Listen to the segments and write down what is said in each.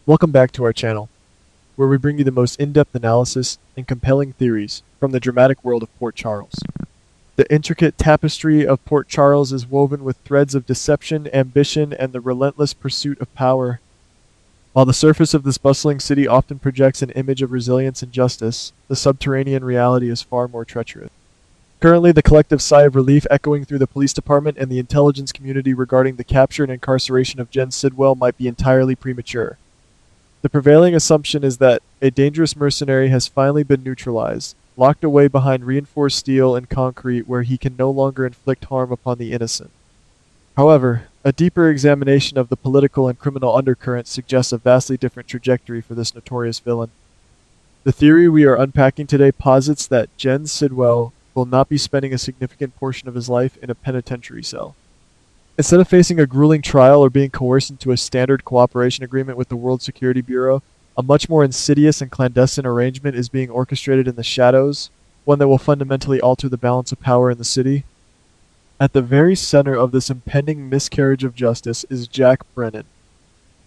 Welcome back to our channel, where we bring you the most in-depth analysis and compelling theories from the dramatic world of Port Charles. The intricate tapestry of Port Charles is woven with threads of deception, ambition, and the relentless pursuit of power. While the surface of this bustling city often projects an image of resilience and justice, the subterranean reality is far more treacherous. Currently, the collective sigh of relief echoing through the police department and the intelligence community regarding the capture and incarceration of Jen Sidwell might be entirely premature. The prevailing assumption is that a dangerous mercenary has finally been neutralized, locked away behind reinforced steel and concrete where he can no longer inflict harm upon the innocent. However, a deeper examination of the political and criminal undercurrents suggests a vastly different trajectory for this notorious villain. The theory we are unpacking today posits that Jen Sidwell will not be spending a significant portion of his life in a penitentiary cell. Instead of facing a grueling trial or being coerced into a standard cooperation agreement with the World Security Bureau, a much more insidious and clandestine arrangement is being orchestrated in the shadows, one that will fundamentally alter the balance of power in the city. At the very center of this impending miscarriage of justice is Jack Brennan.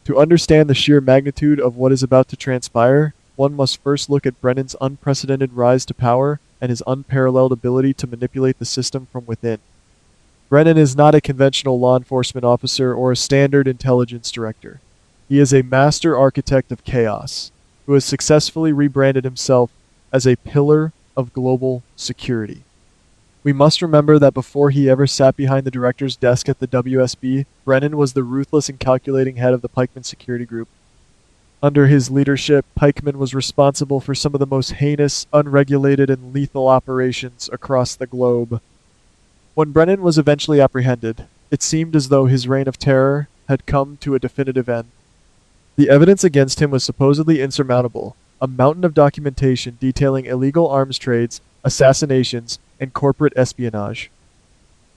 To understand the sheer magnitude of what is about to transpire, one must first look at Brennan's unprecedented rise to power and his unparalleled ability to manipulate the system from within. Brennan is not a conventional law enforcement officer or a standard intelligence director. He is a master architect of chaos, who has successfully rebranded himself as a pillar of global security. We must remember that before he ever sat behind the director's desk at the WSB, Brennan was the ruthless and calculating head of the Pikeman Security Group. Under his leadership, Pikeman was responsible for some of the most heinous, unregulated, and lethal operations across the globe. When Brennan was eventually apprehended, it seemed as though his reign of terror had come to a definitive end. The evidence against him was supposedly insurmountable, a mountain of documentation detailing illegal arms trades, assassinations, and corporate espionage.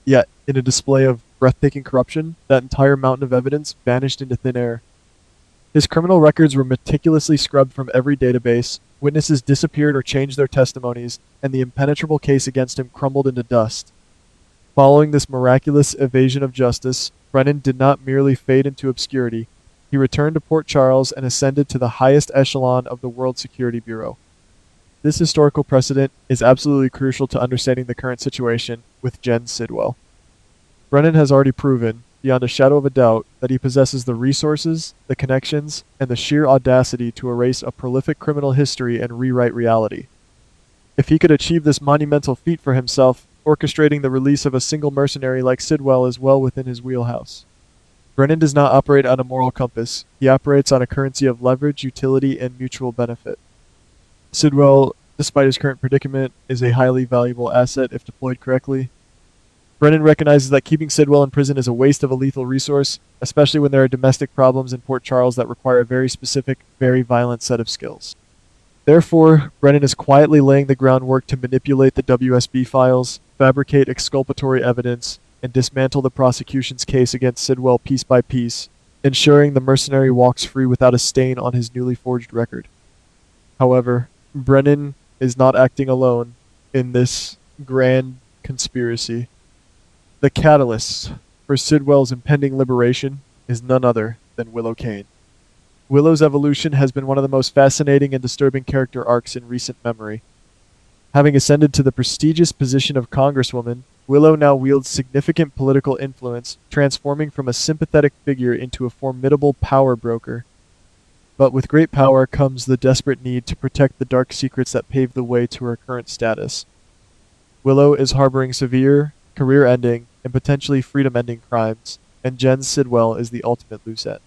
Yet, in a display of breathtaking corruption, that entire mountain of evidence vanished into thin air. His criminal records were meticulously scrubbed from every database, witnesses disappeared or changed their testimonies, and the impenetrable case against him crumbled into dust. Following this miraculous evasion of justice, Brennan did not merely fade into obscurity. He returned to Port Charles and ascended to the highest echelon of the World Security Bureau. This historical precedent is absolutely crucial to understanding the current situation with Jen Sidwell. Brennan has already proven, beyond a shadow of a doubt, that he possesses the resources, the connections, and the sheer audacity to erase a prolific criminal history and rewrite reality. If he could achieve this monumental feat for himself, orchestrating the release of a single mercenary like Sidwell is well within his wheelhouse. Brennan does not operate on a moral compass. He operates on a currency of leverage, utility, and mutual benefit. Sidwell, despite his current predicament, is a highly valuable asset if deployed correctly. Brennan recognizes that keeping Sidwell in prison is a waste of a lethal resource, especially when there are domestic problems in Port Charles that require a very specific, very violent set of skills. Therefore, Brennan is quietly laying the groundwork to manipulate the WSB files, fabricate exculpatory evidence, and dismantle the prosecution's case against Sidwell piece by piece, ensuring the mercenary walks free without a stain on his newly forged record. However, Brennan is not acting alone in this grand conspiracy. The catalyst for Sidwell's impending liberation is none other than Willow Kane. Willow's evolution has been one of the most fascinating and disturbing character arcs in recent memory. Having ascended to the prestigious position of Congresswoman, Willow now wields significant political influence, transforming from a sympathetic figure into a formidable power broker. But with great power comes the desperate need to protect the dark secrets that paved the way to her current status. Willow is harboring severe, career-ending, and potentially freedom-ending crimes, and Jen Sidwell is the ultimate loose end.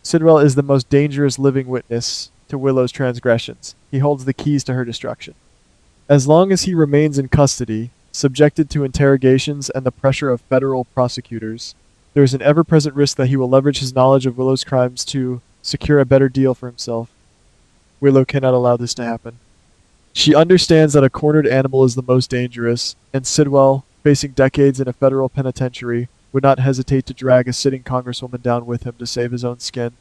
Sidwell is the most dangerous living witness to Willow's transgressions. He holds the keys to her destruction. As long as he remains in custody, subjected to interrogations and the pressure of federal prosecutors, there is an ever-present risk that he will leverage his knowledge of Willow's crimes to secure a better deal for himself. Willow cannot allow this to happen. She understands that a cornered animal is the most dangerous, and Sidwell, facing decades in a federal penitentiary, would not hesitate to drag a sitting congresswoman down with him to save his own skin.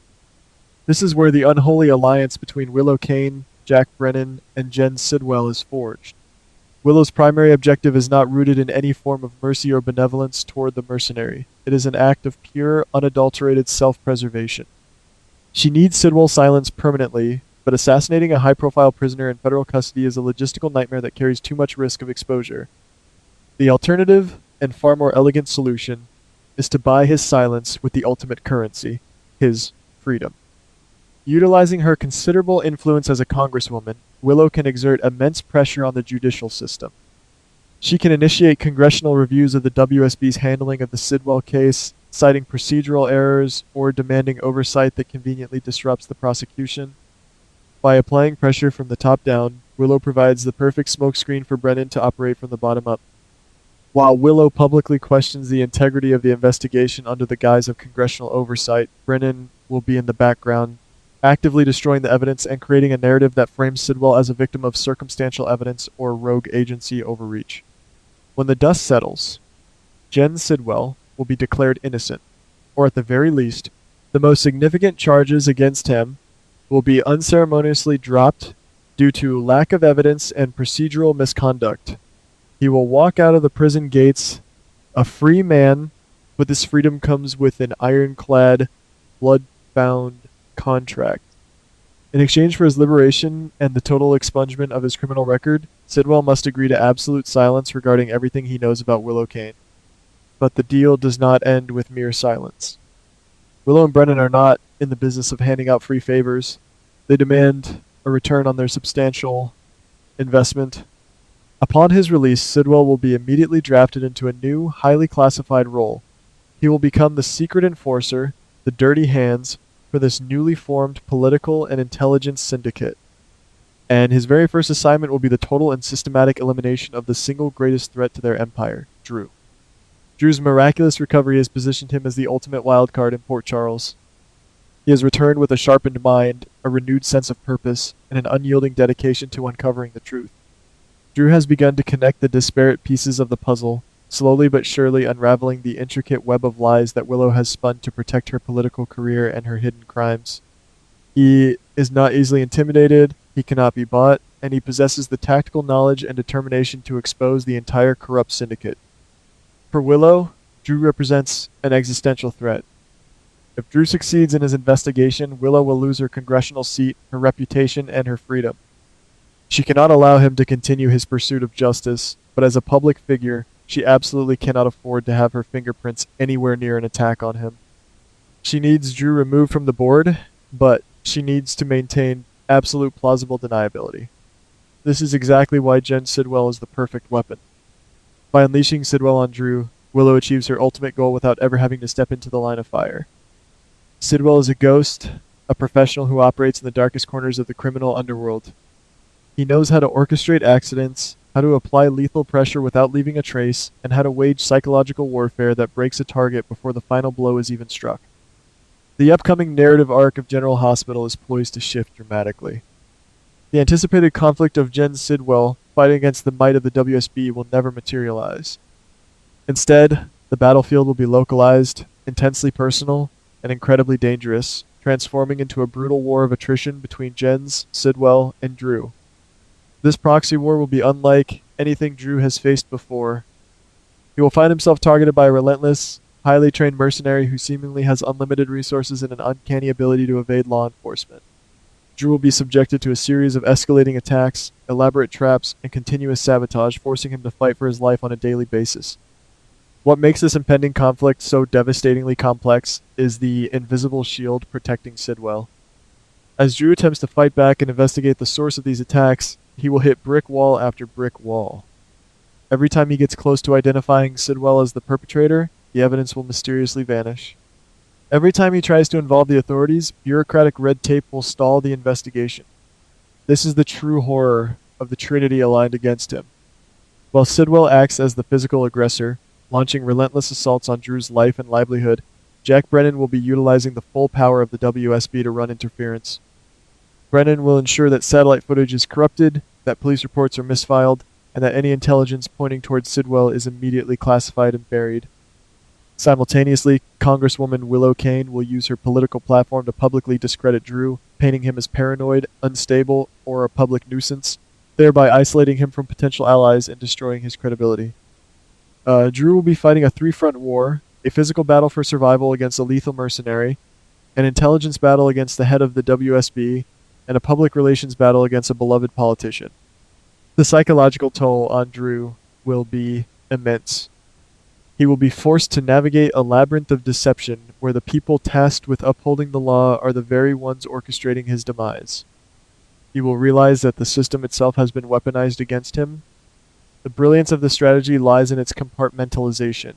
This is where the unholy alliance between Willow Kane, Jack Brennan, and Jen Sidwell is forged. Willow's primary objective is not rooted in any form of mercy or benevolence toward the mercenary. It is an act of pure, unadulterated self-preservation. She needs Sidwell silenced permanently, but assassinating a high-profile prisoner in federal custody is a logistical nightmare that carries too much risk of exposure. The alternative, and far more elegant solution, is to buy his silence with the ultimate currency, his freedom. Utilizing her considerable influence as a congresswoman, Willow can exert immense pressure on the judicial system. She can initiate congressional reviews of the WSB's handling of the Sidwell case, citing procedural errors or demanding oversight that conveniently disrupts the prosecution. By applying pressure from the top down, Willow provides the perfect smokescreen for Brennan to operate from the bottom up. While Willow publicly questions the integrity of the investigation under the guise of congressional oversight, Brennan will be in the background, actively destroying the evidence and creating a narrative that frames Sidwell as a victim of circumstantial evidence or rogue agency overreach. When the dust settles, Jen Sidwell will be declared innocent, or at the very least, the most significant charges against him will be unceremoniously dropped due to lack of evidence and procedural misconduct. He will walk out of the prison gates a free man, but this freedom comes with an ironclad, blood-bound contract. In exchange for his liberation and the total expungement of his criminal record, Sidwell must agree to absolute silence regarding everything he knows about Willow Kane. But the deal does not end with mere silence. Willow and Brennan are not in the business of handing out free favors. They demand a return on their substantial investment. Upon his release, Sidwell will be immediately drafted into a new, highly classified role. He will become the secret enforcer, the dirty hands, for this newly formed political and intelligence syndicate. And his very first assignment will be the total and systematic elimination of the single greatest threat to their empire, Drew. Drew's miraculous recovery has positioned him as the ultimate wildcard in Port Charles. He has returned with a sharpened mind, a renewed sense of purpose, and an unyielding dedication to uncovering the truth. Drew has begun to connect the disparate pieces of the puzzle, slowly but surely unraveling the intricate web of lies that Willow has spun to protect her political career and her hidden crimes. He is not easily intimidated, he cannot be bought, and he possesses the tactical knowledge and determination to expose the entire corrupt syndicate. For Willow, Drew represents an existential threat. If Drew succeeds in his investigation, Willow will lose her congressional seat, her reputation, and her freedom. She cannot allow him to continue his pursuit of justice, but as a public figure, she absolutely cannot afford to have her fingerprints anywhere near an attack on him. She needs Drew removed from the board, but she needs to maintain absolute plausible deniability. This is exactly why Jen Sidwell is the perfect weapon. By unleashing Sidwell on Drew, Willow achieves her ultimate goal without ever having to step into the line of fire. Sidwell is a ghost, a professional who operates in the darkest corners of the criminal underworld. He knows how to orchestrate accidents, how to apply lethal pressure without leaving a trace, and how to wage psychological warfare that breaks a target before the final blow is even struck. The upcoming narrative arc of General Hospital is poised to shift dramatically. The anticipated conflict of Jen Sidwell fighting against the might of the WSB will never materialize. Instead, the battlefield will be localized, intensely personal, and incredibly dangerous, transforming into a brutal war of attrition between Jens, Sidwell, and Drew. This proxy war will be unlike anything Drew has faced before. He will find himself targeted by a relentless, highly trained mercenary who seemingly has unlimited resources and an uncanny ability to evade law enforcement. Drew will be subjected to a series of escalating attacks, elaborate traps, and continuous sabotage, forcing him to fight for his life on a daily basis. What makes this impending conflict so devastatingly complex is the invisible shield protecting Sidwell. As Drew attempts to fight back and investigate the source of these attacks, he will hit brick wall after brick wall. Every time he gets close to identifying Sidwell as the perpetrator, the evidence will mysteriously vanish. Every time he tries to involve the authorities, bureaucratic red tape will stall the investigation. This is the true horror of the Trinity aligned against him. While Sidwell acts as the physical aggressor, launching relentless assaults on Drew's life and livelihood, Jack Brennan will be utilizing the full power of the WSB to run interference. Brennan will ensure that satellite footage is corrupted, that police reports are misfiled, and that any intelligence pointing towards Sidwell is immediately classified and buried. Simultaneously, Congresswoman Willow Kane will use her political platform to publicly discredit Drew, painting him as paranoid, unstable, or a public nuisance, thereby isolating him from potential allies and destroying his credibility. Drew will be fighting a three-front war, a physical battle for survival against a lethal mercenary, an intelligence battle against the head of the WSB, and a public relations battle against a beloved politician. The psychological toll on Drew will be immense. He will be forced to navigate a labyrinth of deception where the people tasked with upholding the law are the very ones orchestrating his demise. He will realize that the system itself has been weaponized against him. The brilliance of the strategy lies in its compartmentalization.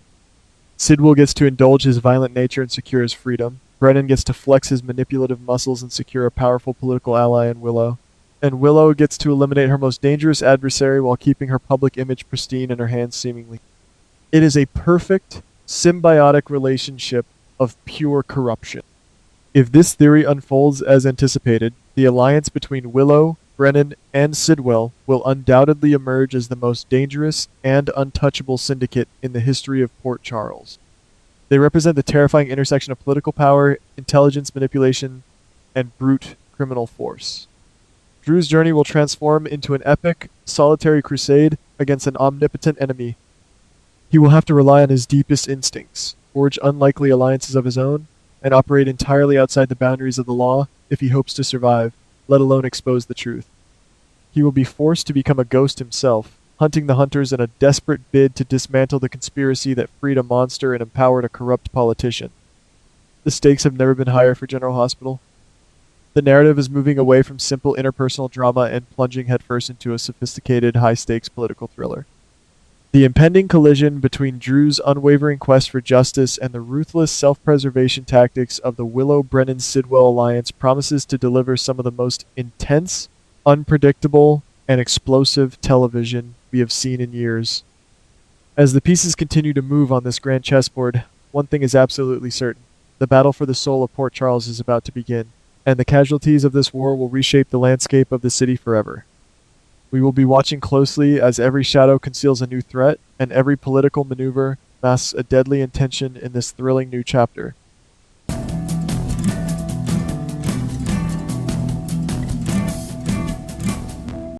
Sidwell gets to indulge his violent nature and secure his freedom. Brennan gets to flex his manipulative muscles and secure a powerful political ally in Willow. And Willow gets to eliminate her most dangerous adversary while keeping her public image pristine and her hands seemingly. It is a perfect, symbiotic relationship of pure corruption. If this theory unfolds as anticipated, the alliance between Willow, Brennan, and Sidwell will undoubtedly emerge as the most dangerous and untouchable syndicate in the history of Port Charles. They represent the terrifying intersection of political power, intelligence manipulation, and brute criminal force. Drew's journey will transform into an epic, solitary crusade against an omnipotent enemy. He will have to rely on his deepest instincts, forge unlikely alliances of his own, and operate entirely outside the boundaries of the law if he hopes to survive, let alone expose the truth. He will be forced to become a ghost himself, hunting the hunters in a desperate bid to dismantle the conspiracy that freed a monster and empowered a corrupt politician. The stakes have never been higher for General Hospital. The narrative is moving away from simple interpersonal drama and plunging headfirst into a sophisticated, high-stakes political thriller. The impending collision between Drew's unwavering quest for justice and the ruthless self-preservation tactics of the Willow-Brennan-Sidwell alliance promises to deliver some of the most intense, unpredictable, and explosive television we have seen in years. As the pieces continue to move on this grand chessboard, one thing is absolutely certain. The battle for the soul of Port Charles is about to begin, and the casualties of this war will reshape the landscape of the city forever. We will be watching closely as every shadow conceals a new threat, and every political maneuver masks a deadly intention in this thrilling new chapter.